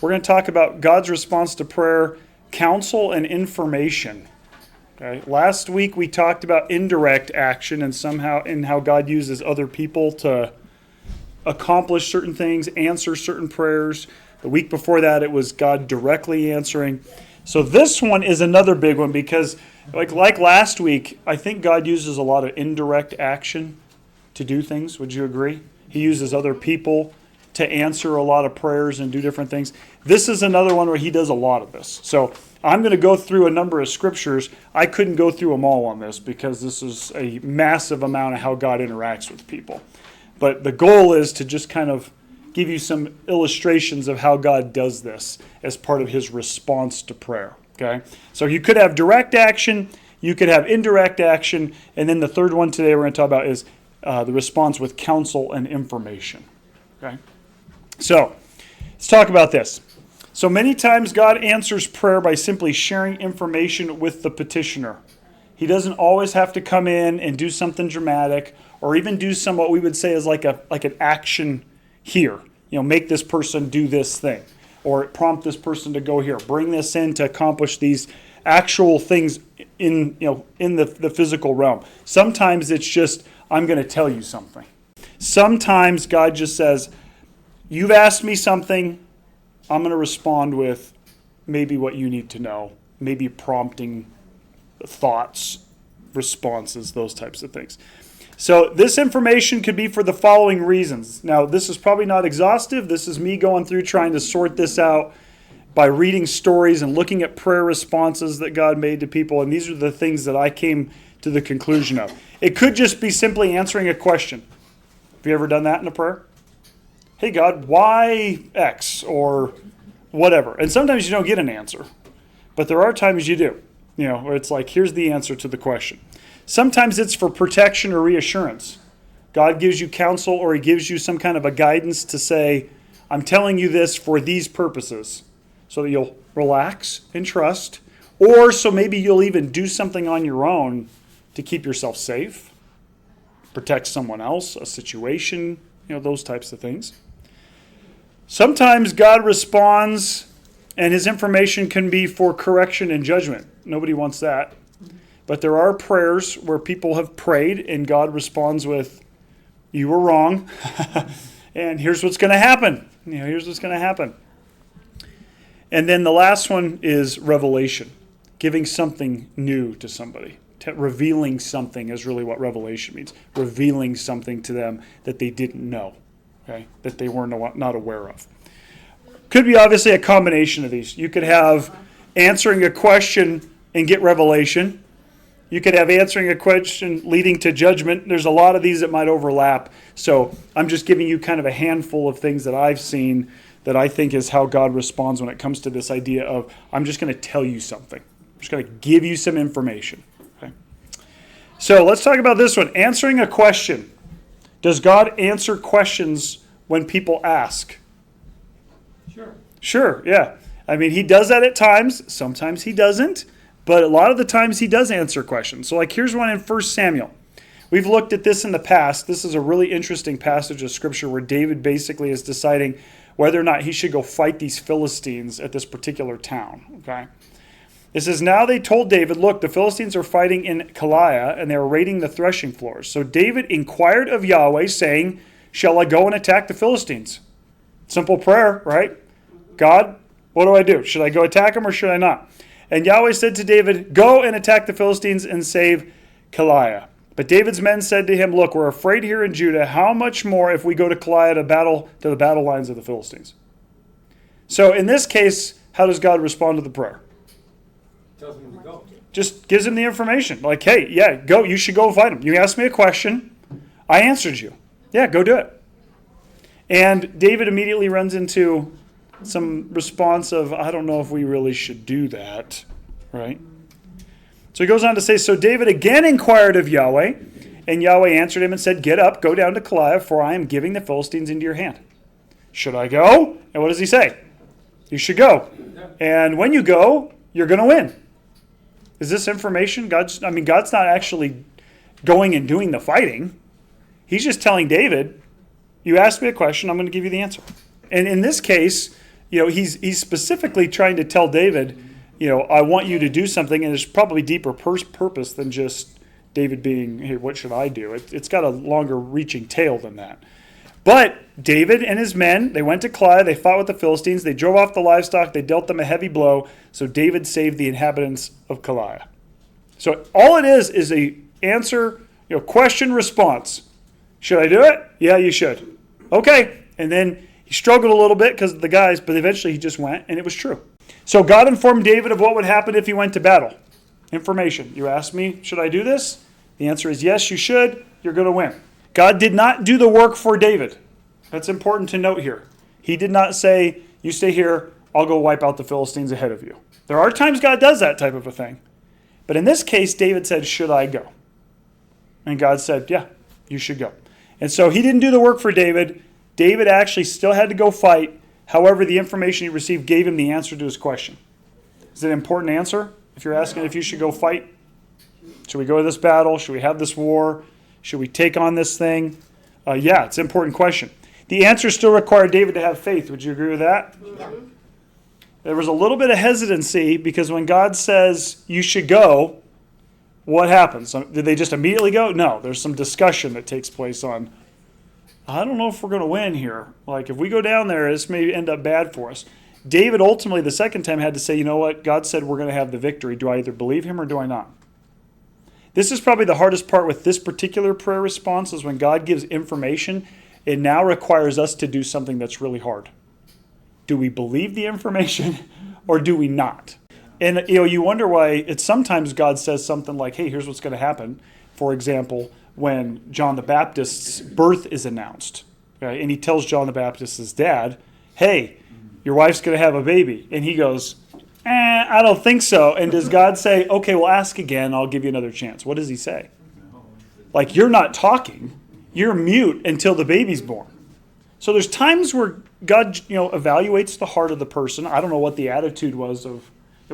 We're going to talk about God's response to prayer, counsel, and information. Okay? Last week we talked about indirect action and how God uses other people to accomplish certain things, answer certain prayers. The week before that it was God directly answering. So this one is another big one because like last week, I think God uses a lot of indirect action to do things. Would you agree? He uses other people to answer a lot of prayers and do different things. This is another one where he does a lot of this. So I'm going to go through a number of scriptures. I couldn't go through them all on this because this is a massive amount of how God interacts with people. But the goal is to just kind of give you some illustrations of how God does this as part of his response to prayer. Okay? So you could have direct action, you could have indirect action, and then the third one today we're going to talk about is the response with counsel and information. Okay? So let's talk about this. So many times God answers prayer by simply sharing information with the petitioner. He doesn't always have to come in and do something dramatic or even do some what we would say is like an action here. Make this person do this thing or prompt this person to go here. Bring this in to accomplish these actual things in the physical realm. Sometimes it's just, I'm going to tell you something. Sometimes God just says, you've asked me something, I'm going to respond with maybe what you need to know, maybe prompting thoughts, responses, those types of things. So this information could be for the following reasons. Now, this is probably not exhaustive. This is me going through trying to sort this out by reading stories and looking at prayer responses that God made to people. And these are the things that I came to the conclusion of. It could just be simply answering a question. Have you ever done that in a prayer? Hey, God, why X or whatever? And sometimes you don't get an answer. But there are times you do. Where it's like, here's the answer to the question. Sometimes it's for protection or reassurance. God gives you counsel or he gives you some kind of a guidance to say, I'm telling you this for these purposes, so that you'll relax and trust, or so maybe you'll even do something on your own to keep yourself safe, protect someone else, a situation, those types of things. Sometimes God responds and his information can be for correction and judgment. Nobody wants that. But there are prayers where people have prayed and God responds with, you were wrong, and here's what's going to happen. Here's what's going to happen. And then the last one is revelation, giving something new to somebody. Revealing something is really what revelation means. Revealing something to them that they didn't know, okay, that they were not aware of. Could be obviously a combination of these. You could have answering a question and get revelation. You could have answering a question leading to judgment. There's a lot of these that might overlap. So I'm just giving you kind of a handful of things that I've seen that I think is how God responds when it comes to this idea of, I'm just going to tell you something. I'm just going to give you some information. Okay? So let's talk about this one. Answering a question. Does God answer questions when people ask? Sure, yeah. I mean, he does that at times. Sometimes he doesn't. But a lot of the times he does answer questions. So here's one in 1 Samuel. We've looked at this in the past. This is a really interesting passage of Scripture where David basically is deciding whether or not he should go fight these Philistines at this particular town. Okay. It says, now they told David, look, the Philistines are fighting in Keilah, and they are raiding the threshing floors. So David inquired of Yahweh, saying, shall I go and attack the Philistines? Simple prayer, right? God, what do I do? Should I go attack them or should I not? And Yahweh said to David, go and attack the Philistines and save Keilah. But David's men said to him, look, we're afraid here in Judah. How much more if we go to Keilah to the battle lines of the Philistines? So in this case, how does God respond to the prayer? Tells him to go. Just gives him the information. Like, hey, yeah, go. You should go fight him. You asked me a question. I answered you. Yeah, go do it. And David immediately runs into some response of, I don't know if we really should do that, right? So he goes on to say, so David again inquired of Yahweh, and Yahweh answered him and said, get up, go down to Keilah, for I am giving the Philistines into your hand. Should I go? And what does he say? You should go. And when you go, you're going to win. Is this information? God's not actually going and doing the fighting. He's just telling David, you asked me a question, I'm going to give you the answer. And in this case, he's specifically trying to tell David, I want you to do something, and there's probably deeper purpose than just David being, hey, what should I do? It's got a longer reaching tail than that. But David and his men, they went to Keilah, they fought with the Philistines, they drove off the livestock, they dealt them a heavy blow, so David saved the inhabitants of Keilah. So all it is a answer, question response. Should I do it? Yeah, you should. Okay. And then he struggled a little bit because of the guys, but eventually he just went, and it was true. So God informed David of what would happen if he went to battle. Information. You asked me, should I do this? The answer is yes, you should. You're going to win. God did not do the work for David. That's important to note here. He did not say, you stay here, I'll go wipe out the Philistines ahead of you. There are times God does that type of a thing. But in this case, David said, should I go? And God said, yeah, you should go. And so he didn't do the work for David. David actually still had to go fight. However, the information he received gave him the answer to his question. Is it an important answer? If you're asking if you should go fight, should we go to this battle? Should we have this war? Should we take on this thing? Yeah, it's an important question. The answer still required David to have faith. Would you agree with that? Yeah. There was a little bit of hesitancy because when God says you should go, what happens? Did they just immediately go? No, there's some discussion that takes place on, I don't know if we're going to win here. Like, if we go down there, this may end up bad for us. David ultimately, the second time, had to say, you know what? God said we're going to have the victory. Do I either believe him or do I not? This is probably the hardest part with this particular prayer response is when God gives information, it now requires us to do something that's really hard. Do we believe the information or do we not? And you wonder why it's sometimes God says something like, hey, here's what's going to happen. For example, when John the Baptist's birth is announced, okay, and he tells John the Baptist's dad, hey, your wife's going to have a baby. And he goes, I don't think so. And does God say, okay, well, ask again. I'll give you another chance. What does he say? Like, you're not talking. You're mute until the baby's born. So there's times where God, evaluates the heart of the person. I don't know what the attitude was of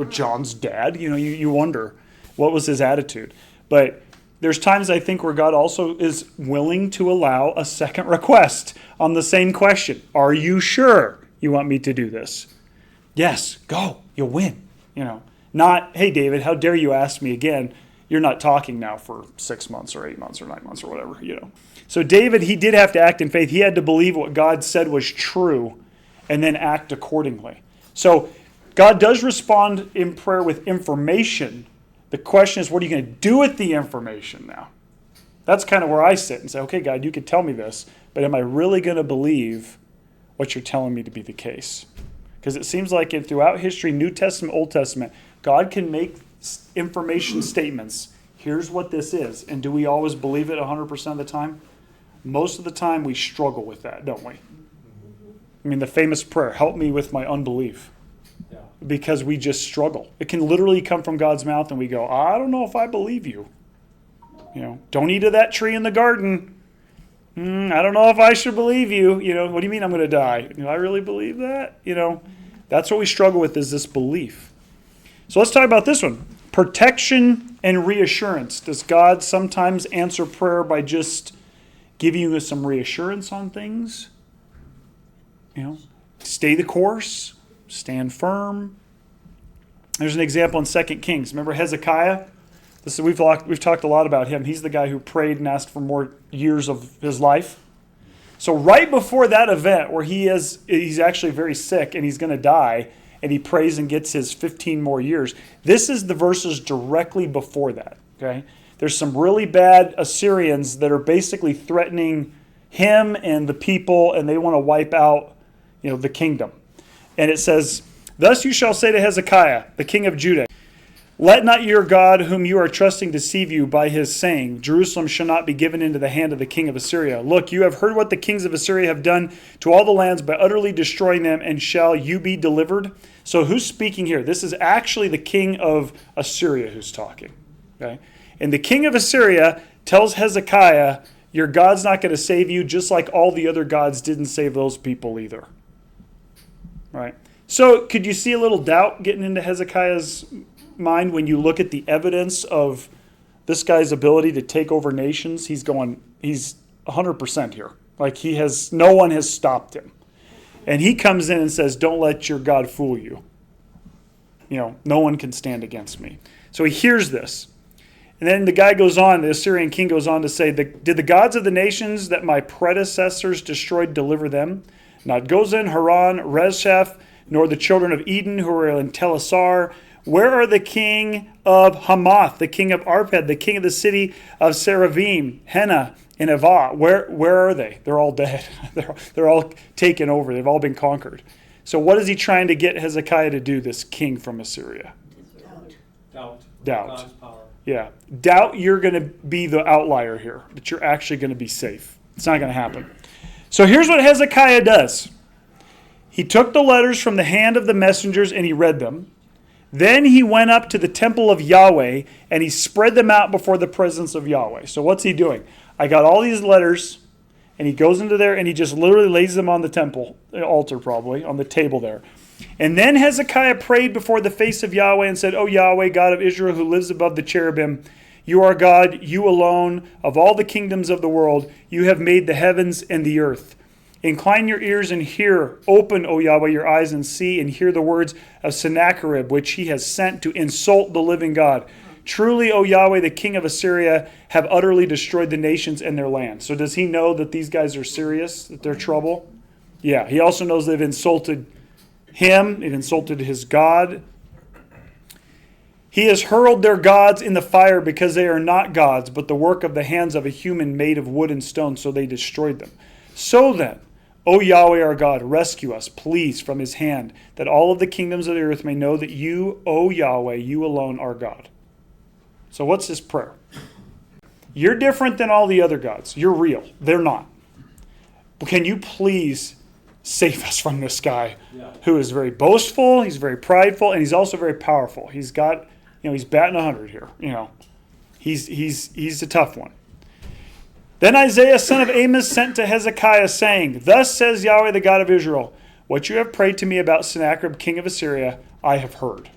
John's dad. You wonder what was his attitude. But there's times I think where God also is willing to allow a second request on the same question. Are you sure you want me to do this? Yes, go. You'll win. Not, hey, David, how dare you ask me again? You're not talking now for 6 months or 8 months or 9 months or whatever, So David, he did have to act in faith. He had to believe what God said was true and then act accordingly. So God does respond in prayer with information. The question is, what are you going to do with the information now? That's kind of where I sit and say, okay, God, you could tell me this, but am I really going to believe what you're telling me to be the case? Because it seems like throughout history, New Testament, Old Testament, God can make information statements. Here's what this is. And do we always believe it 100% of the time? Most of the time we struggle with that, don't we? I mean, the famous prayer, help me with my unbelief. Yeah. Because we just struggle. It can literally come from God's mouth and we go, I don't know if I believe you. Don't eat of that tree in the garden. I don't know if I should believe you. What do you mean I'm going to die? Do I really believe that? That's what we struggle with is this belief. So let's talk about this one. Protection and reassurance. Does God sometimes answer prayer by just giving you some reassurance on things? Stay the course, stand firm. There's an example in 2 Kings. Remember Hezekiah? We've talked a lot about him. He's the guy who prayed and asked for more years of his life. So right before that event where he's actually very sick and he's going to die, and he prays and gets his 15 more years, this is the verses directly before that. Okay, there's some really bad Assyrians that are basically threatening him and the people, and they want to wipe out, the kingdom. And it says, "Thus you shall say to Hezekiah, the king of Judah, let not your God, whom you are trusting, deceive you by his saying, Jerusalem shall not be given into the hand of the king of Assyria. Look, you have heard what the kings of Assyria have done to all the lands by utterly destroying them, and shall you be delivered?" So who's speaking here? This is actually the king of Assyria who's talking. Okay? And the king of Assyria tells Hezekiah, your God's not going to save you, just like all the other gods didn't save those people either. Right? So could you see a little doubt getting into Hezekiah's mind when you look at the evidence of this guy's ability to take over nations? He's 100% here. Like no one has stopped him. And he comes in and says, don't let your God fool you. No one can stand against me. So he hears this. And then the guy goes on, the Assyrian king goes on to say, did the gods of the nations that my predecessors destroyed deliver them? Not Gozan, Haran, Rezeph, nor the children of Eden who were in Telassar. Where are the king of Hamath, the king of Arpad, the king of the city of Seraphim, Hena, and Avah? Where are they? They're all dead. They're all taken over. They've all been conquered. So what is he trying to get Hezekiah to do, this king from Assyria? Doubt. Doubt. God's power. Yeah. Doubt you're going to be the outlier here, that you're actually going to be safe. It's not going to happen. So here's what Hezekiah does. He took the letters from the hand of the messengers and he read them. Then he went up to the temple of Yahweh and he spread them out before the presence of Yahweh. So what's he doing? I got all these letters, and he goes into there and he just literally lays them on the temple, the altar probably, on the table there. And then Hezekiah prayed before the face of Yahweh and said, O Yahweh, God of Israel, who lives above the cherubim, you are God, you alone, of all the kingdoms of the world. You have made the heavens and the earth. Incline your ears and hear. Open, O Yahweh, your eyes and see and hear the words of Sennacherib, which he has sent to insult the living God. Truly, O Yahweh, the king of Assyria, have utterly destroyed the nations and their land. So does he know that these guys are serious, that they're trouble? Yeah, he also knows they've insulted him, they've insulted his God. He has hurled their gods in the fire because they are not gods, but the work of the hands of a human made of wood and stone, so they destroyed them. So then, O Yahweh our God, rescue us, please, from his hand, that all of the kingdoms of the earth may know that you, O Yahweh, you alone are God. So what's his prayer? You're different than all the other gods. You're real. They're not. But can you please save us from this guy who is very boastful, he's very prideful, and he's also very powerful. He's got, he's batting 100 here. He's a tough one. Then Isaiah, son of Amos, sent to Hezekiah, saying, Thus says Yahweh, the God of Israel, what you have prayed to me about Sennacherib, king of Assyria, I have heard.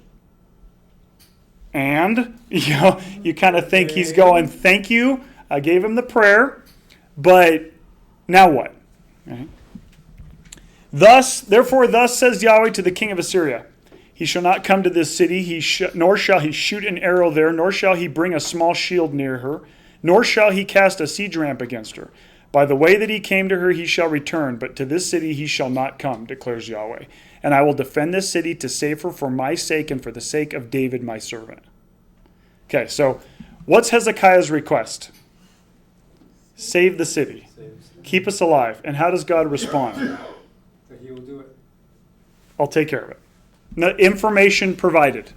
And, you kind of think he's going, thank you, I gave him the prayer, but now what? Right? Therefore, thus says Yahweh to the king of Assyria, he shall not come to this city, nor shall he shoot an arrow there, nor shall he bring a small shield near her, nor shall he cast a siege ramp against her. By the way that he came to her, he shall return, but to this city he shall not come, declares Yahweh. And I will defend this city to save her for my sake and for the sake of David my servant. Okay, so what's Hezekiah's request? Save the city. Keep us alive. And how does God respond? That he will do it. I'll take care of it. No, information provided.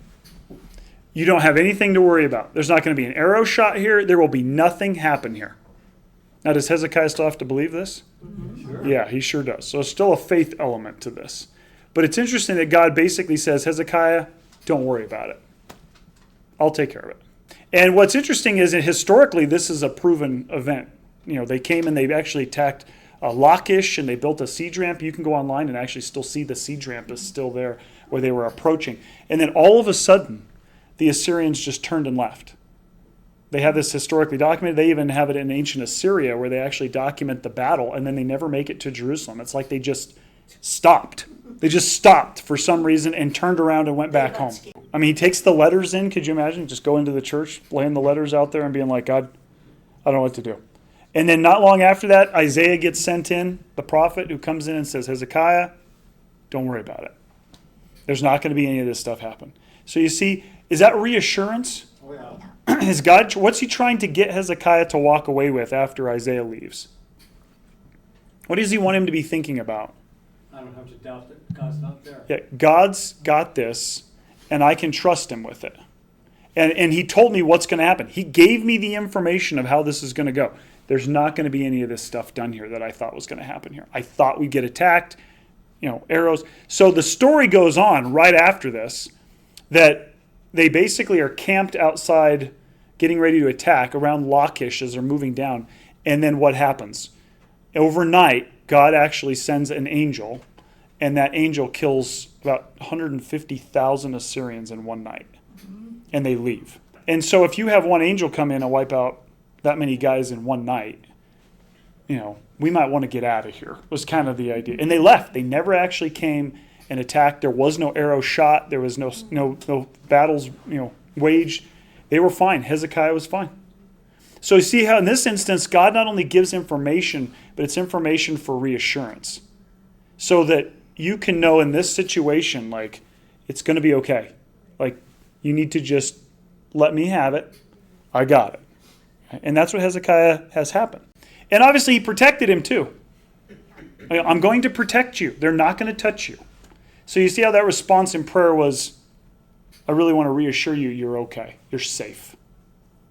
You don't have anything to worry about. There's not going to be an arrow shot here. There will be nothing happen here. Now, does Hezekiah still have to believe this? Sure. Yeah, he sure does. So there's still a faith element to this. But it's interesting that God basically says, Hezekiah, don't worry about it. I'll take care of it. And what's interesting is that historically, this is a proven event. They came and they actually attacked Lachish and they built a siege ramp. You can go online and actually still see the siege ramp is still there where they were approaching. And then all of a sudden, the Assyrians just turned and left. They have this historically documented. They even have it in ancient Assyria where they actually document the battle and then they never make it to Jerusalem. It's like they just stopped. They just stopped for some reason and turned around and went back home. I mean, he takes the letters in. Could you imagine? Just go into the church, laying the letters out there and being like, God, I don't know what to do. And then not long after that, Isaiah gets sent in, the prophet who comes in and says, Hezekiah, don't worry about it. There's not going to be any of this stuff happen. So you see, is that reassurance? Oh, yeah. Is God, what's he trying to get Hezekiah to walk away with after Isaiah leaves? What does he want him to be thinking about? I don't have to doubt that God's not there. Yeah, God's got this, and I can trust him with it. And he told me what's going to happen. He gave me the information of how this is going to go. There's not going to be any of this stuff done here that I thought was going to happen here. I thought we'd get attacked, arrows. So the story goes on right after this that they basically are camped outside getting ready to attack around Lachish as they're moving down. And then what happens? Overnight, God actually sends an angel, and that angel kills about 150,000 Assyrians in one night. And they leave. And so if you have one angel come in and wipe out that many guys in one night, we might want to get out of here, was kind of the idea. And they left. They never actually came and attacked. There was no arrow shot. There was no battles, waged. They were fine. Hezekiah was fine. So you see how in this instance, God not only gives information, but it's information for reassurance. So that you can know in this situation, like, it's going to be okay. Like, you need to just let me have it. I got it. And that's what Hezekiah has happened. And obviously he protected him too. I'm going to protect you. They're not going to touch you. So you see how that response in prayer was, I really want to reassure you, you're okay. You're safe.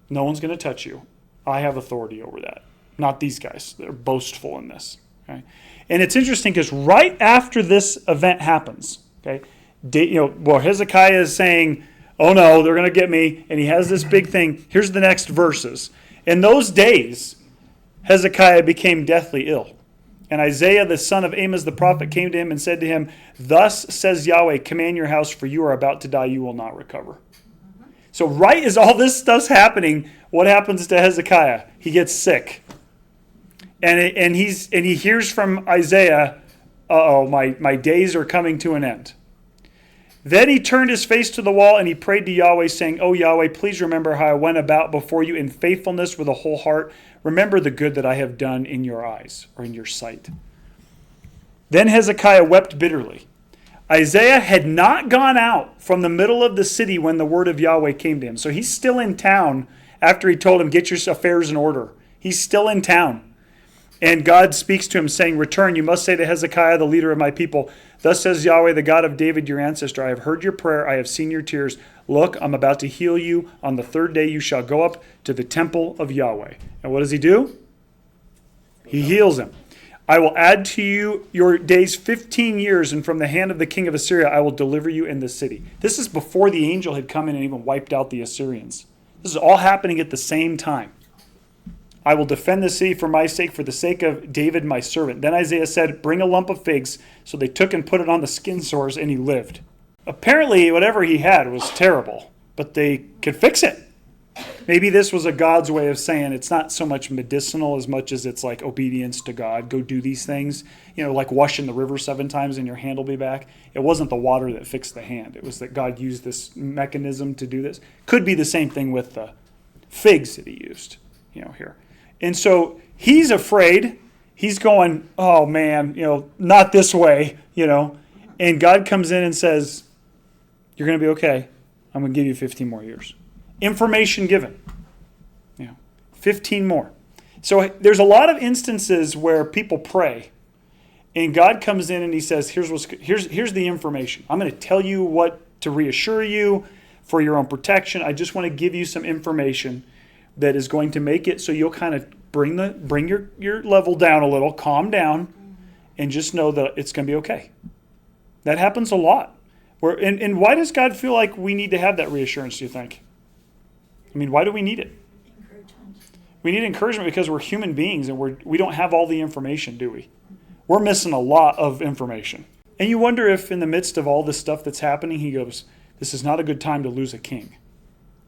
No one's going to touch you. I have authority over that. Not these guys. They're boastful in this. Okay? And it's interesting because right after this event happens, okay, Hezekiah is saying, oh no, they're going to get me. And he has this big thing. Here's the next verses. In those days, Hezekiah became deathly ill. And Isaiah, the son of Amos the prophet, came to him and said to him, thus says Yahweh, command your house, for you are about to die, you will not recover. So right as all this stuff's happening, what happens to Hezekiah? He gets sick. And he hears from Isaiah, my days are coming to an end. Then he turned his face to the wall and he prayed to Yahweh, saying, oh Yahweh, please remember how I went about before you in faithfulness with a whole heart. Remember the good that I have done in your eyes, or in your sight. Then Hezekiah wept bitterly. Isaiah had not gone out from the middle of the city when the word of Yahweh came to him. So he's still in town after he told him, get your affairs in order. He's still in town. And God speaks to him saying, return, you must say to Hezekiah, the leader of my people, thus says Yahweh, the God of David, your ancestor, I have heard your prayer, I have seen your tears. Look, I'm about to heal you. On the third day you shall go up to the temple of Yahweh. And what does he do? He heals him. I will add to you your days 15 years, and from the hand of the king of Assyria I will deliver you in the city. This is before the angel had come in and even wiped out the Assyrians. This is all happening at the same time. I will defend the city for my sake, for the sake of David my servant. Then Isaiah said, bring a lump of figs. So they took and put it on the skin sores, and he lived. Apparently, whatever he had was terrible, but they could fix it. Maybe this was a God's way of saying it's not so much medicinal as much as it's like obedience to God. Go do these things. Like washing the river 7 times and your hand will be back. It wasn't the water that fixed the hand. It was that God used this mechanism to do this. Could be the same thing with the figs that he used, here. And so he's afraid. He's going, oh man, not this way, And God comes in and says, you're going to be okay. I'm going to give you 15 more years. Information given. 15 more. So there's a lot of instances where people pray and God comes in and he says, here's the information. I'm going to tell you what to reassure you for your own protection. I just want to give you some information that is going to make it so you'll kind of bring your level down a little, calm down, and just know that it's going to be okay. That happens a lot. And why does God feel like we need to have that reassurance, do you think? I mean, why do we need it? Encouragement. We need encouragement because we're human beings and we don't have all the information, do we? We're missing a lot of information. And you wonder if in the midst of all this stuff that's happening, he goes, this is not a good time to lose a king.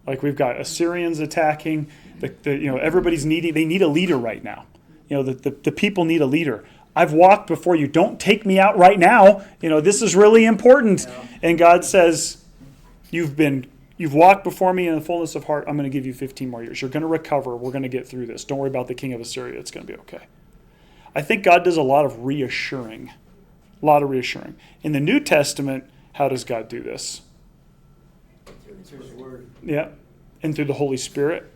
Like we've got Assyrians attacking, everybody's they need a leader right now. The people need a leader. I've walked before you. Don't take me out right now. This is really important. Yeah. And God says, you've walked before me in the fullness of heart. I'm going to give you 15 more years. You're going to recover. We're going to get through this. Don't worry about the king of Assyria. It's going to be okay. I think God does a lot of reassuring. In the New Testament, how does God do this? Through his word. Yeah. And through the Holy Spirit.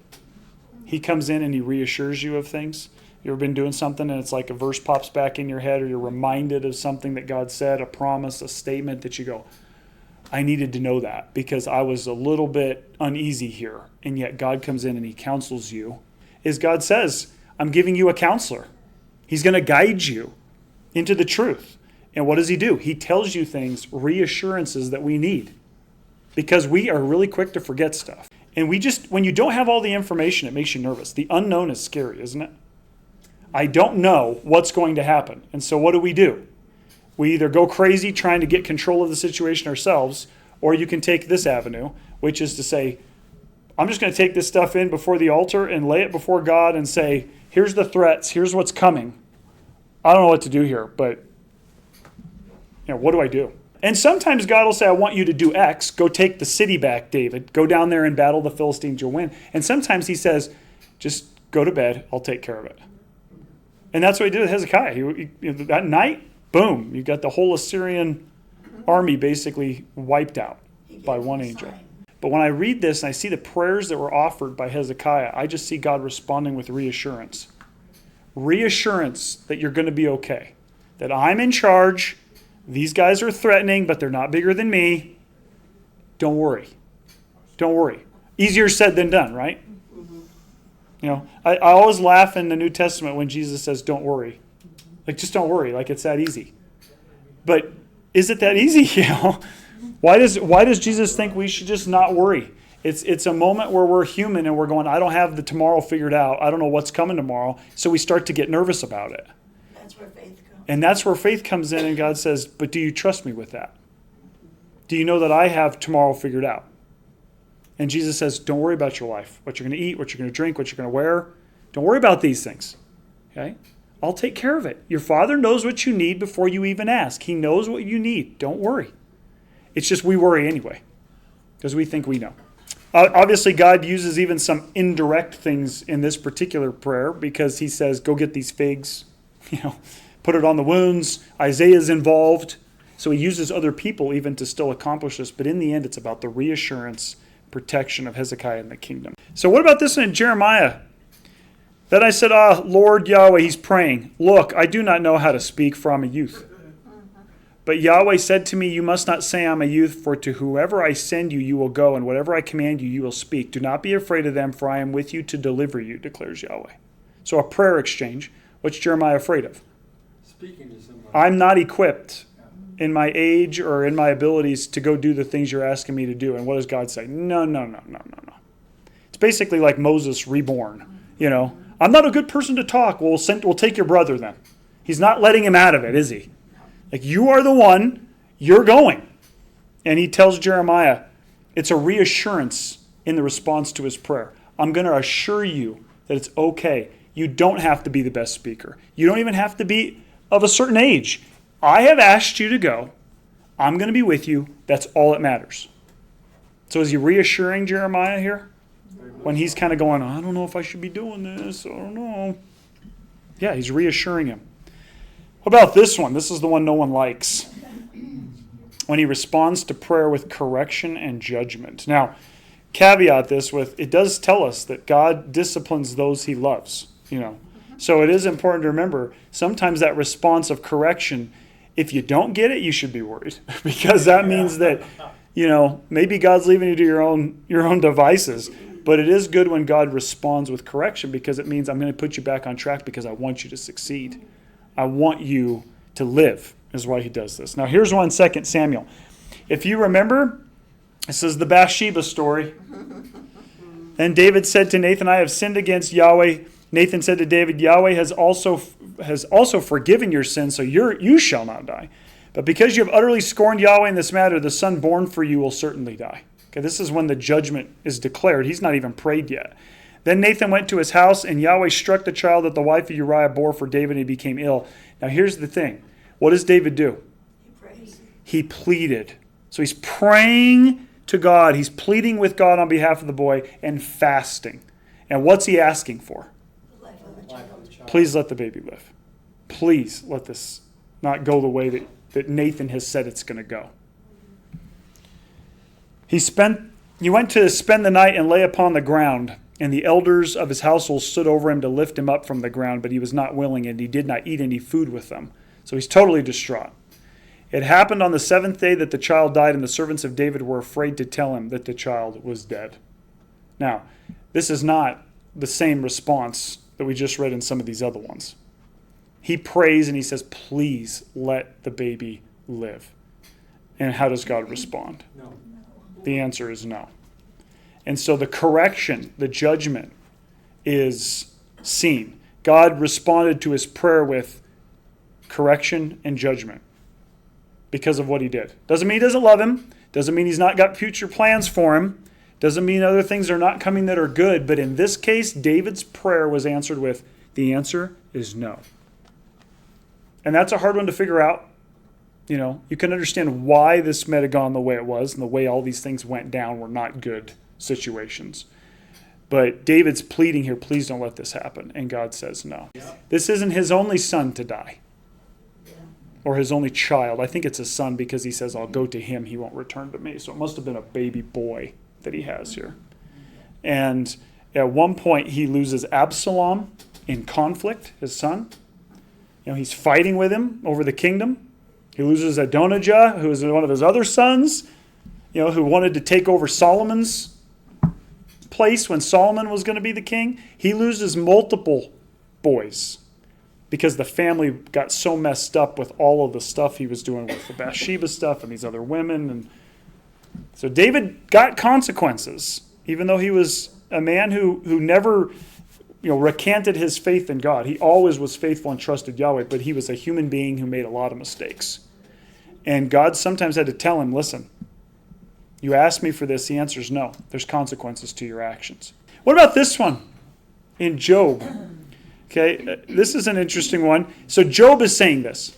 He comes in and he reassures you of things. You ever been doing something and it's like a verse pops back in your head or you're reminded of something that God said, a promise, a statement that you go, I needed to know that because I was a little bit uneasy here. And yet God comes in and he counsels you. As God says, I'm giving you a counselor. He's going to guide you into the truth. And what does he do? He tells you things, reassurances that we need. Because we are really quick to forget stuff. And when you don't have all the information, it makes you nervous. The unknown is scary, isn't it? I don't know what's going to happen. And so what do? We either go crazy trying to get control of the situation ourselves, or you can take this avenue, which is to say, I'm just going to take this stuff in before the altar and lay it before God and say, here's the threats, here's what's coming. I don't know what to do here, but what do I do? And sometimes God will say, I want you to do X. Go take the city back, David. Go down there and battle the Philistines. You'll win. And sometimes he says, just go to bed. I'll take care of it. And that's what he did with Hezekiah. That night, boom, you got the whole Assyrian army basically wiped out by one angel. But when I read this and I see the prayers that were offered by Hezekiah, I just see God responding with reassurance. Reassurance that you're going to be okay. That I'm in charge. These guys are threatening, but they're not bigger than me. Don't worry. Don't worry. Easier said than done, right? I always laugh in the New Testament when Jesus says, don't worry. Like, just don't worry. Like, it's that easy. But is it that easy? Why does Jesus think we should just not worry? It's a moment where we're human and we're going, I don't have the tomorrow figured out. I don't know what's coming tomorrow. So we start to get nervous about it. That's where faith comes. And that's where faith comes in, and God says, but do you trust me with that? Do you know that I have tomorrow figured out? And Jesus says, don't worry about your life, what you're going to eat, what you're going to drink, what you're going to wear. Don't worry about these things. Okay? I'll take care of it. Your Father knows what you need before you even ask. He knows what you need. Don't worry. It's just we worry anyway because we think we know. Obviously, God uses even some indirect things in this particular prayer because he says, go get these figs, put it on the wounds. Isaiah's involved. So he uses other people even to still accomplish this. But in the end, it's about the reassurance, protection of Hezekiah and the kingdom. So what about this in Jeremiah? Then I said, Lord Yahweh, he's praying. Look, I do not know how to speak, for I'm a youth. But Yahweh said to me, you must not say I'm a youth, for to whoever I send you, you will go, and whatever I command you, you will speak. Do not be afraid of them, for I am with you to deliver you, declares Yahweh. So a prayer exchange. What's Jeremiah afraid of? Speaking to somebody. I'm not equipped in my age or in my abilities to go do the things you're asking me to do. And what does God say? No. It's basically like Moses reborn. I'm not a good person to talk. We'll take your brother then. He's not letting him out of it, is he? Like, you are the one, you're going. And he tells Jeremiah, it's a reassurance in the response to his prayer. I'm going to assure you that it's okay. You don't have to be the best speaker. You don't even have to be of a certain age. I have asked you to go. I'm going to be with you. That's all that matters. So is he reassuring Jeremiah here? When he's kind of going, I don't know if I should be doing this. I don't know. Yeah, he's reassuring him. What about this one? This is the one no one likes. When he responds to prayer with correction and judgment. Now, caveat this with, it does tell us that God disciplines those he loves. So it is important to remember, sometimes that response of correction, if you don't get it, you should be worried. Because that means that, maybe God's leaving you to your own devices. But it is good when God responds with correction, because it means I'm going to put you back on track because I want you to succeed. I want you to live, is why he does this. Now, here's 2 Samuel. If you remember, this is the Bathsheba story. Then David said to Nathan, I have sinned against Yahweh. Nathan said to David, Yahweh has also forgiven your sin, so you shall not die. But because you have utterly scorned Yahweh in this matter, the son born for you will certainly die. Okay, this is when the judgment is declared. He's not even prayed yet. Then Nathan went to his house, and Yahweh struck the child that the wife of Uriah bore for David, and he became ill. Now here's the thing. What does David do? He prays. He pleaded. So he's praying to God. He's pleading with God on behalf of the boy and fasting. And what's he asking for? The life of the child. Please let the baby live. Please let this not go the way that Nathan has said it's going to go. He went to spend the night and lay upon the ground, and the elders of his household stood over him to lift him up from the ground, but he was not willing, and he did not eat any food with them. So he's totally distraught. It happened on the 7th day that the child died, and the servants of David were afraid to tell him that the child was dead. Now, this is not the same response that we just read in some of these other ones. He prays and he says, please let the baby live. And how does God respond? No. The answer is no. And so the correction, the judgment is seen. God responded to his prayer with correction and judgment because of what he did. Doesn't mean he doesn't love him. Doesn't mean he's not got future plans for him. Doesn't mean other things are not coming that are good, but in this case, David's prayer was answered with, the answer is no. And that's a hard one to figure out. You know, you can understand why this might have gone the way it was, and the way all these things went down were not good situations. But David's pleading here, please don't let this happen. And God says no. This isn't his only son to die. Or his only child. I think it's a son because he says, I'll go to him, he won't return to me. So it must have been a baby boy that he has here. And at one point he loses Absalom in conflict, his son. You know, he's fighting with him over the kingdom. He loses Adonijah, who is one of his other sons, you know, who wanted to take over Solomon's place when Solomon was going to be the king. He loses multiple boys because the family got so messed up with all of the stuff he was doing with the Bathsheba stuff and these other women. And so David got consequences, even though he was a man who never, you know, recanted his faith in God. He always was faithful and trusted Yahweh, but he was a human being who made a lot of mistakes. And God sometimes had to tell him, listen, you asked me for this, the answer is no. There's consequences to your actions. What about this one in Job? Okay, this is an interesting one. So Job is saying this.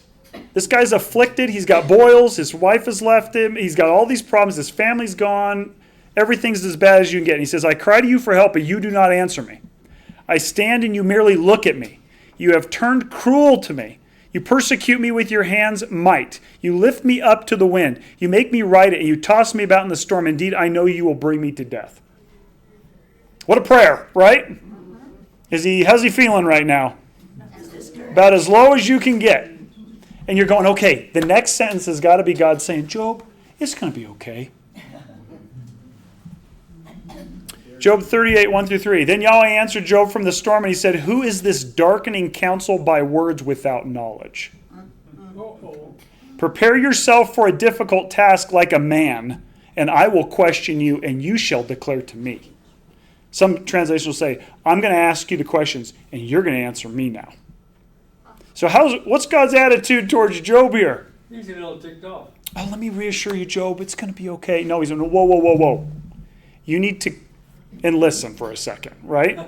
This guy's afflicted. He's got boils. His wife has left him. He's got all these problems. His family's gone. Everything's as bad as you can get. And he says, I cry to you for help, but you do not answer me. I stand and you merely look at me. You have turned cruel to me. You persecute me with your hand's might. You lift me up to the wind. You make me ride it, and you toss me about in the storm. Indeed, I know you will bring me to death. What a prayer, right? How's he feeling right now? About as low as you can get. And you're going, okay, the next sentence has got to be God saying, Job, it's going to be okay. Job 38, 1-3. Then Yahweh answered Job from the storm, and he said, who is this darkening counsel by words without knowledge? Prepare yourself for a difficult task like a man, and I will question you, and you shall declare to me. Some translations will say, I'm going to ask you the questions, and you're going to answer me now. So what's God's attitude towards Job here? He's getting all ticked off. Oh, let me reassure you, Job, it's going to be okay. No, he's going, whoa. You need to... and listen for a second, right?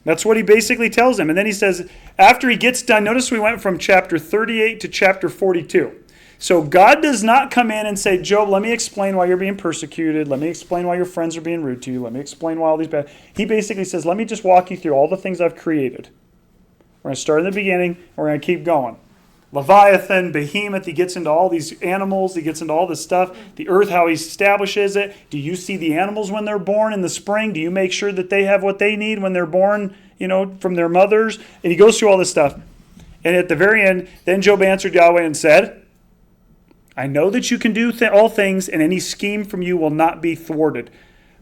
That's what he basically tells him. And then he says, after he gets done, notice we went from chapter 38 to chapter 42. So God does not come in and say, Job, let me explain why you're being persecuted. Let me explain why your friends are being rude to you. Let me explain why all these bad... He basically says, let me just walk you through all the things I've created. We're going to start in the beginning, and we're going to keep going. Leviathan, Behemoth, he gets into all these animals, he gets into all this stuff. The earth, how he establishes it. Do you see the animals when they're born in the spring? Do you make sure that they have what they need when they're born, you know, from their mothers? And he goes through all this stuff. And at the very end, then Job answered Yahweh and said, I know that you can do all things, and any scheme from you will not be thwarted.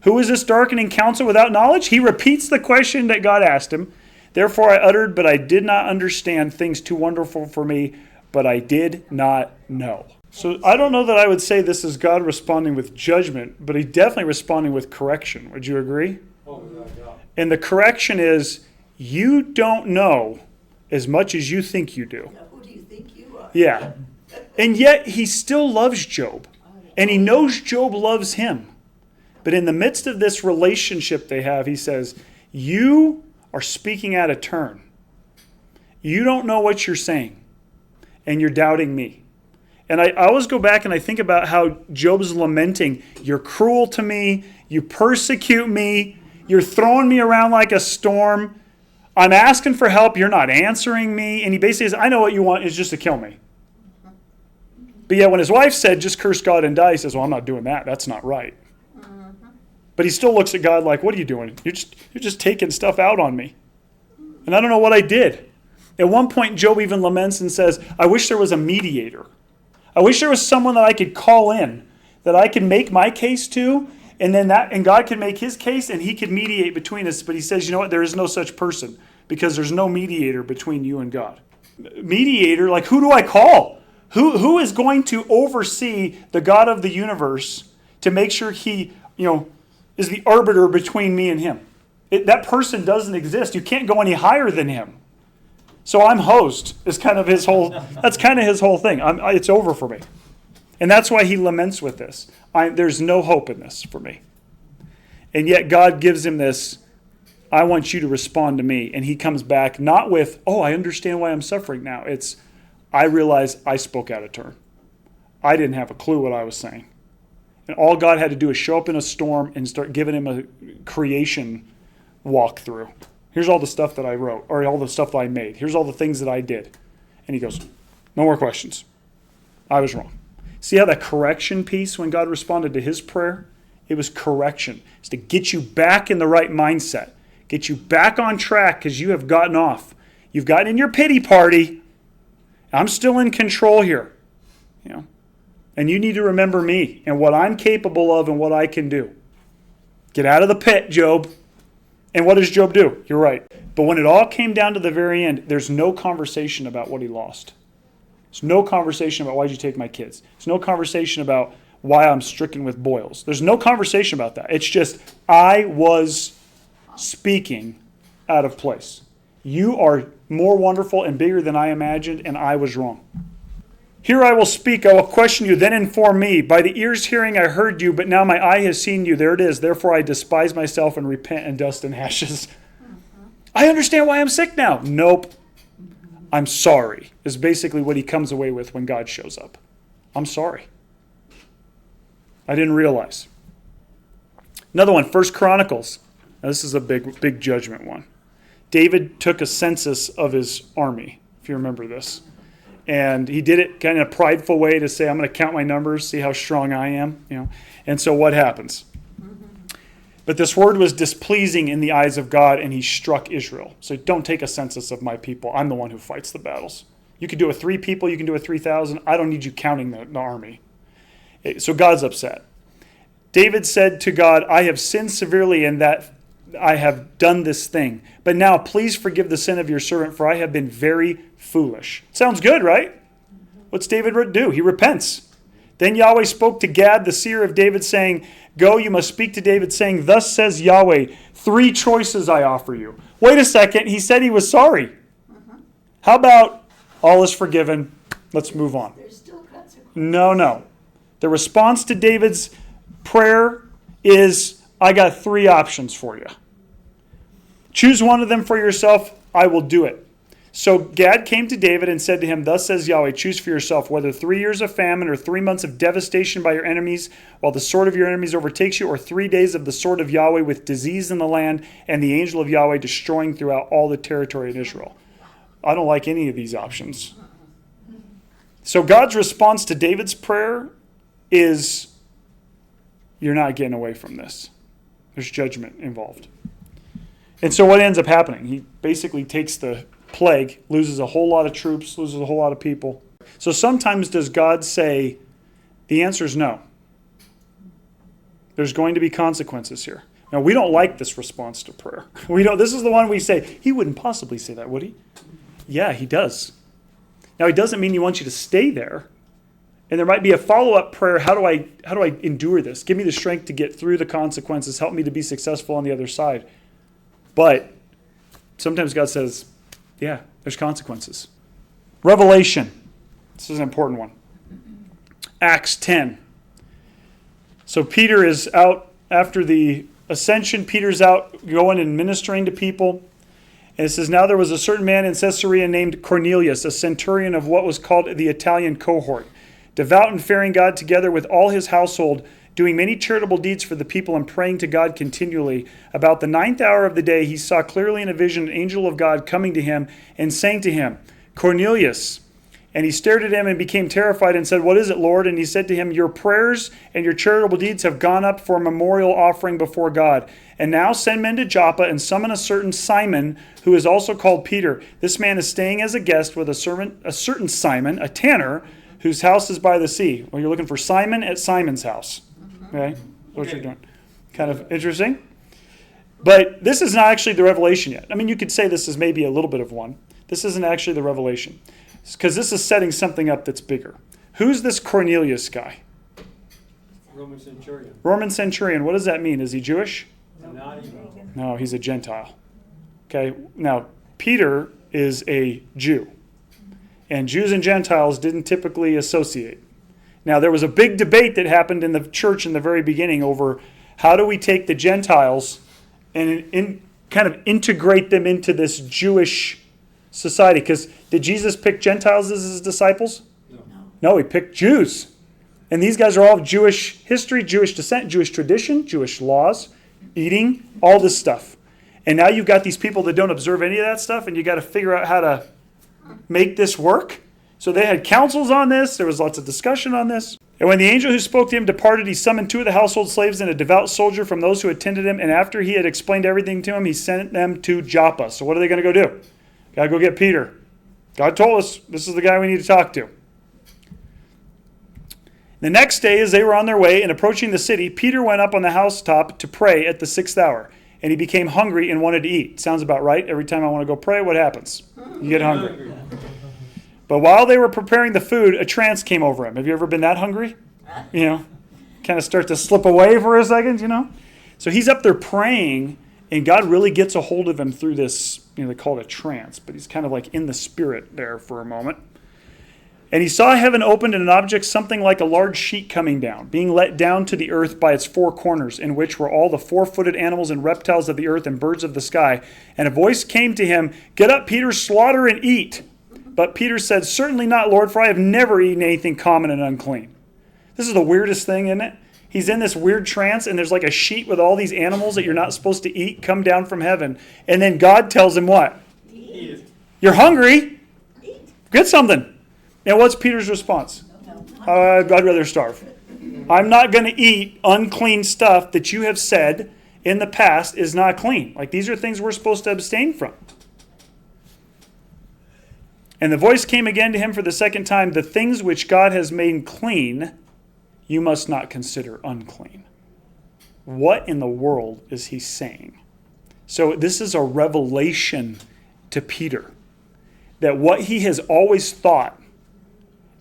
Who is this darkening counsel without knowledge? He repeats the question that God asked him. Therefore I uttered, but I did not understand things too wonderful for me, but I did not know. So I don't know that I would say this is God responding with judgment, but he's definitely responding with correction. Would you agree? Oh, yeah. And the correction is, you don't know as much as you think you do. Now, who do you think you are? Yeah. And yet he still loves Job. And he knows Job loves him. But in the midst of this relationship they have, he says, you are speaking out of turn. You don't know what you're saying. And you're doubting me. And I always go back and I think about how Job's lamenting, you're cruel to me, you persecute me, you're throwing me around like a storm, I'm asking for help, you're not answering me. And he basically says, I know what you want is just to kill me. But yet when his wife said, just curse God and die, he says, well, I'm not doing that. That's not right. But he still looks at God like, what are you doing? You're just taking stuff out on me. And I don't know what I did. At one point, Job even laments and says, I wish there was a mediator. I wish there was someone that I could call in, that I could make my case to, and God could make his case, and he could mediate between us. But he says, you know what? There is no such person, because there's no mediator between you and God. Mediator, like who do I call? Who is going to oversee the God of the universe to make sure he, is the arbiter between me and him? That person doesn't exist. You can't go any higher than him. So I'm host is kind of his whole, that's kind of his whole thing. It's over for me. And that's why he laments with this. There's no hope in this for me. And yet God gives him this, I want you to respond to me. And he comes back not with, oh, I understand why I'm suffering now. It's, I realize I spoke out of turn. I didn't have a clue what I was saying. And all God had to do is show up in a storm and start giving him a creation walkthrough. Here's all the stuff that I wrote, or all the stuff that I made. Here's all the things that I did. And he goes, no more questions. I was wrong. See how that correction piece, when God responded to his prayer, it was correction. It's to get you back in the right mindset. Get you back on track because you have gotten off. You've gotten in your pity party. I'm still in control here. You know, and you need to remember me and what I'm capable of and what I can do. Get out of the pit, Job. And what does Job do? You're right. But when it all came down to the very end, there's no conversation about what he lost. There's no conversation about why did you take my kids. There's no conversation about why I'm stricken with boils. There's no conversation about that. It's just, I was speaking out of place. You are more wonderful and bigger than I imagined, and I was wrong. Here I will speak, I will question you, then inform me. By the ears hearing I heard you, but now my eye has seen you. There it is. Therefore I despise myself and repent in dust and ashes. I understand why I'm sick now. Nope. I'm sorry, is basically what he comes away with when God shows up. I'm sorry. I didn't realize. Another one, 1 Chronicles. Now this is a big judgment one. David took a census of his army, if you remember this. And he did it kind of in a prideful way to say, I'm going to count my numbers, see how strong I am. You know. And so what happens? But this word was displeasing in the eyes of God, and he struck Israel. So don't take a census of my people. I'm the one who fights the battles. You can do it with 3 people, you can do it with 3,000. I don't need you counting the army. So God's upset. David said to God, I have sinned severely in that I have done this thing. But now please forgive the sin of your servant, for I have been very foolish. Sounds good, right? What's David do? He repents. Then Yahweh spoke to Gad, the seer of David, saying, Go, you must speak to David, saying, Thus says Yahweh, 3 choices I offer you. Wait a second, he said he was sorry. How about all is forgiven, let's move on? There's still consequences. No. The response to David's prayer is, I got 3 options for you. Choose one of them for yourself, I will do it. So Gad came to David and said to him, Thus says Yahweh, choose for yourself whether 3 years of famine or 3 months of devastation by your enemies while the sword of your enemies overtakes you, or 3 days of the sword of Yahweh with disease in the land and the angel of Yahweh destroying throughout all the territory in Israel. I don't like any of these options. So God's response to David's prayer is, you're not getting away from this. There's judgment involved. And so what ends up happening? He basically takes the plague, loses a whole lot of troops, loses a whole lot of people. So sometimes does God say, the answer is no. There's going to be consequences here. Now, we don't like this response to prayer. We don't. This is the one we say, he wouldn't possibly say that, would he? Yeah, he does. Now, he doesn't mean he wants you to stay there. And there might be a follow-up prayer. How do I endure this? Give me the strength to get through the consequences. Help me to be successful on the other side. But sometimes God says, yeah, there's consequences. Revelation. This is an important one. Acts 10. So Peter is out after the ascension. Peter's out going and ministering to people. And it says, Now there was a certain man in Caesarea named Cornelius, a centurion of what was called the Italian cohort, devout and fearing God together with all his household, doing many charitable deeds for the people and praying to God continually. About the 9th hour of the day, he saw clearly in a vision an angel of God coming to him and saying to him, Cornelius. And he stared at him and became terrified and said, What is it, Lord? And he said to him, Your prayers and your charitable deeds have gone up for a memorial offering before God. And now send men to Joppa and summon a certain Simon, who is also called Peter. This man is staying as a guest with a certain Simon, a tanner, whose house is by the sea. Well, you're looking for Simon at Simon's house. Okay? What you're doing. Kind of interesting. But this is not actually the revelation yet. I mean, you could say this is maybe a little bit of one. This isn't actually the revelation. Because this is setting something up that's bigger. Who's this Cornelius guy? Roman centurion. Roman centurion. What does that mean? Is he Jewish? Not even. No, he's a Gentile. Okay, now Peter is a Jew. And Jews and Gentiles didn't typically associate. Now, there was a big debate that happened in the church in the very beginning over How do we take the Gentiles and kind of integrate them into this Jewish society? Because did Jesus pick Gentiles as his disciples? No. No, he picked Jews. And these guys are all of Jewish history, Jewish descent, Jewish tradition, Jewish laws, eating, all this stuff. And now you've got these people that don't observe any of that stuff, and you got to figure out how to make this work. So they had councils on this. There was lots of discussion on this. And when the angel who spoke to him departed, he summoned 2 of the household slaves and a devout soldier from those who attended him. And after he had explained everything to him, he sent them to Joppa. So what are they going to go do? Got to go get Peter. God told us this is the guy we need to talk to. The next day, as they were on their way and approaching the city, Peter went up on the housetop to pray at the 6th hour. And he became hungry and wanted to eat. Sounds about right. Every time I want to go pray, what happens? You get hungry. But while they were preparing the food, a trance came over him. Have you ever been that hungry? You know, kind of start to slip away for a second, you know? So he's up there praying, and God really gets a hold of him through this, they call it a trance, but he's kind of like in the spirit there for a moment. And he saw heaven opened and an object something like a large sheet coming down, being let down to the earth by its 4 corners, in which were all the 4-footed animals and reptiles of the earth and birds of the sky. And a voice came to him, "Get up, Peter, slaughter and eat." But Peter said, "Certainly not, Lord, for I have never eaten anything common and unclean." This is the weirdest thing, isn't it? He's in this weird trance, and there's like a sheet with all these animals that you're not supposed to eat come down from heaven. And then God tells him what? Eat it. You're hungry? Get something. And what's Peter's response? I'd rather starve. I'm not going to eat unclean stuff that you have said in the past is not clean. Like, these are things we're supposed to abstain from. And the voice came again to him for the second time, "The things which God has made clean, you must not consider unclean." What in the world is he saying? So this is a revelation to Peter that what he has always thought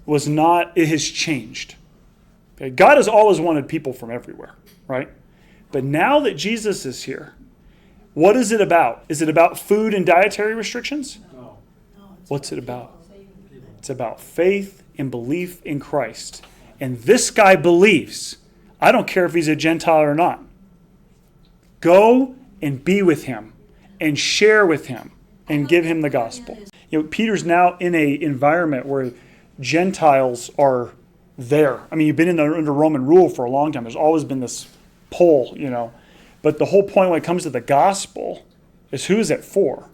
was not, it has changed. Okay? God has always wanted people from everywhere, right? But now that Jesus is here, what is it about? Is it about food and dietary restrictions? No. What's it about? It's about faith and belief in Christ. And this guy believes. I don't care if he's a Gentile or not. Go and be with him and share with him and give him the gospel. Peter's now in an environment where Gentiles are there. I mean, you've been under Roman rule for a long time. There's always been this pull, But the whole point when it comes to the gospel is, who is it for?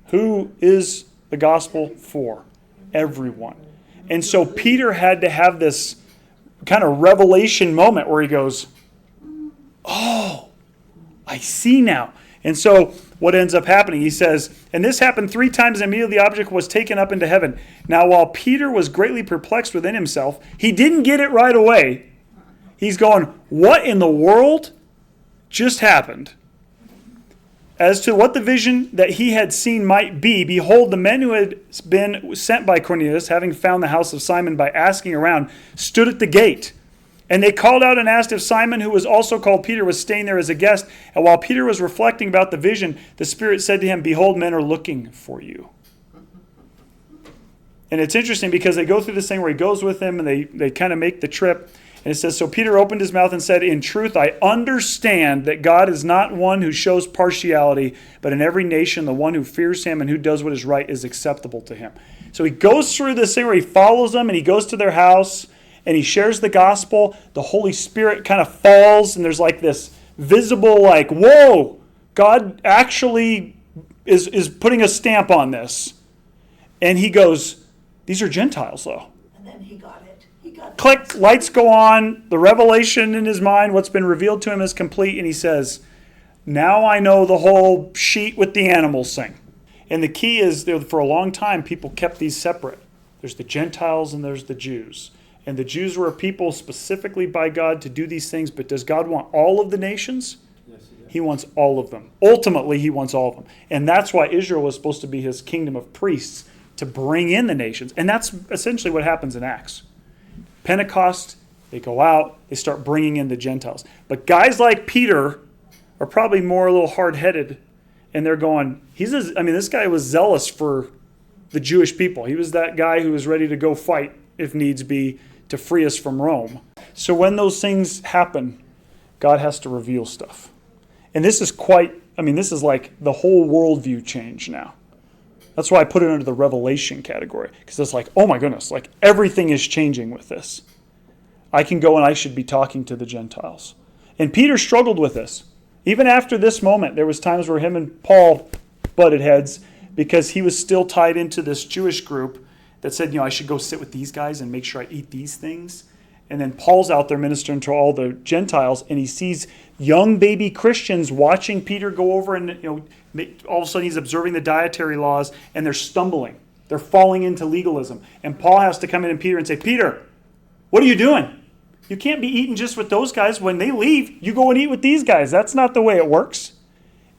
Who is the gospel for? Everyone. And so Peter had to have this kind of revelation moment where he goes, "Oh, I see now." And so what ends up happening, he says, "And this happened 3 times, and immediately the object was taken up into heaven. Now while Peter was greatly perplexed within himself," he didn't get it right away. He's going, "What in the world just happened?" As to what the vision that he had seen might be, behold, the men who had been sent by Cornelius, having found the house of Simon by asking around, stood at the gate. And they called out and asked if Simon, who was also called Peter, was staying there as a guest. And while Peter was reflecting about the vision, the Spirit said to him, "Behold, men are looking for you." And it's interesting because they go through this thing where he goes with them and they kind of make the trip. And it says, "So Peter opened his mouth and said, 'In truth, I understand that God is not one who shows partiality, but in every nation the one who fears him and who does what is right is acceptable to him.'" So he goes through this thing where he follows them and he goes to their house and he shares the gospel. The Holy Spirit kind of falls and there's like this visible, like, whoa, God actually is putting a stamp on this. And he goes, "These are Gentiles though." And then he got it. He got Click, lights go on, the revelation in his mind, what's been revealed to him is complete, and he says, "Now I know the whole sheet with the animals thing." And the key is, for a long time, people kept these separate. There's the Gentiles and there's the Jews. And the Jews were a people specifically by God to do these things, but does God want all of the nations? Yes, he does. He wants all of them. Ultimately, he wants all of them. And that's why Israel was supposed to be his kingdom of priests, to bring in the nations. And that's essentially what happens in Acts. Pentecost, they go out, they start bringing in the Gentiles. But guys like Peter are probably more a little hard-headed, and they're going, this guy was zealous for the Jewish people. He was that guy who was ready to go fight, if needs be, to free us from Rome. So when those things happen, God has to reveal stuff. And this is this is like the whole worldview change now. That's why I put it under the revelation category. Because it's like, oh my goodness, like everything is changing with this. I can go and I should be talking to the Gentiles. And Peter struggled with this. Even after this moment, there was times where him and Paul butted heads because he was still tied into this Jewish group that said, I should go sit with these guys and make sure I eat these things. And then Paul's out there ministering to all the Gentiles, and he sees young baby Christians watching Peter go over, and all of a sudden he's observing the dietary laws, and they're stumbling. They're falling into legalism. And Paul has to come in and Peter and say, Peter, what are you doing? You can't be eating just with those guys. When they leave, you go and eat with these guys. That's not the way it works.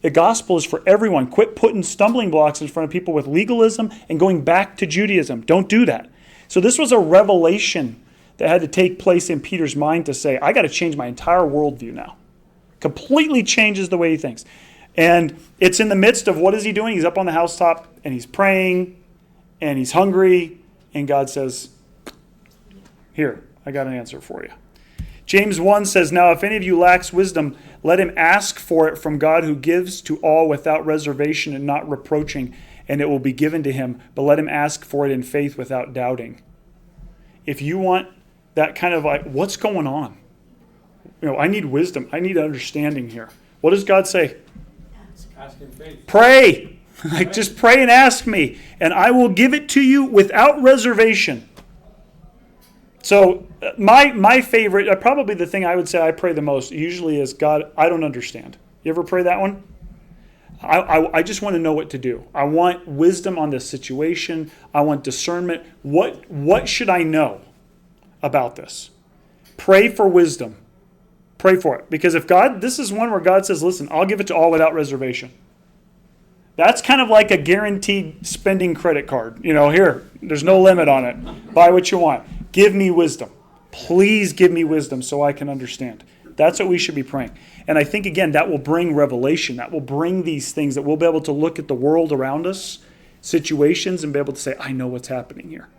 The gospel is for everyone. Quit putting stumbling blocks in front of people with legalism and going back to Judaism. Don't do that. So this was a revelation that had to take place in Peter's mind to say, I got to change my entire worldview now. Completely changes the way he thinks. And it's in the midst of what is he doing? He's up on the housetop and he's praying and he's hungry. And God says, here, I got an answer for you. James 1 says, now if any of you lacks wisdom, let him ask for it from God who gives to all without reservation and not reproaching, and it will be given to him. But let him ask for it in faith without doubting. If you want that kind of like, what's going on? I need wisdom. I need understanding here. What does God say? Ask in faith. Pray. Like just pray and ask me, and I will give it to you without reservation. So my favorite, probably the thing I would say I pray the most usually is, God, I don't understand. You ever pray that one? I just want to know what to do. I want wisdom on this situation. I want discernment. What should I know about this? Pray for wisdom. Pray for it. Because if God, this is one where God says, listen, I'll give it to all without reservation. That's kind of like a guaranteed spending credit card. Here, there's no limit on it. Buy what you want. Give me wisdom. Please give me wisdom so I can understand. That's what we should be praying. And I think, again, that will bring revelation. That will bring these things that we'll be able to look at the world around us, situations, and be able to say, I know what's happening here.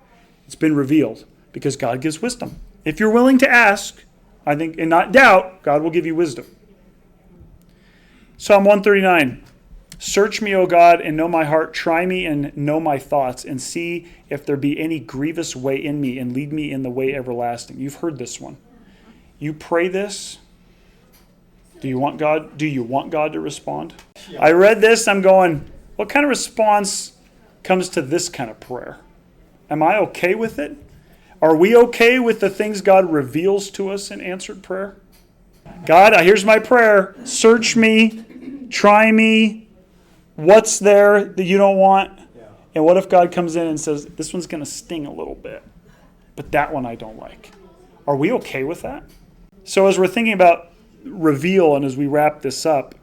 It's been revealed because God gives wisdom. If you're willing to ask, I think, and not doubt, God will give you wisdom. Psalm 139. Search me, O God, and know my heart. Try me and know my thoughts, and see if there be any grievous way in me, and lead me in the way everlasting. You've heard this one. You pray this. Do you want God to respond? Yeah. I read this, I'm going, what kind of response comes to this kind of prayer? Am I okay with it? Are we okay with the things God reveals to us in answered prayer? God, here's my prayer. Search me, try me. What's there that you don't want? Yeah. And what if God comes in and says, this one's going to sting a little bit, but that one I don't like? Are we okay with that? So as we're thinking about reveal and as we wrap this up,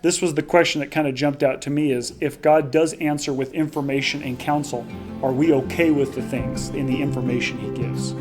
this was the question that kind of jumped out to me is, if God does answer with information and counsel, are we okay with the things in the information he gives?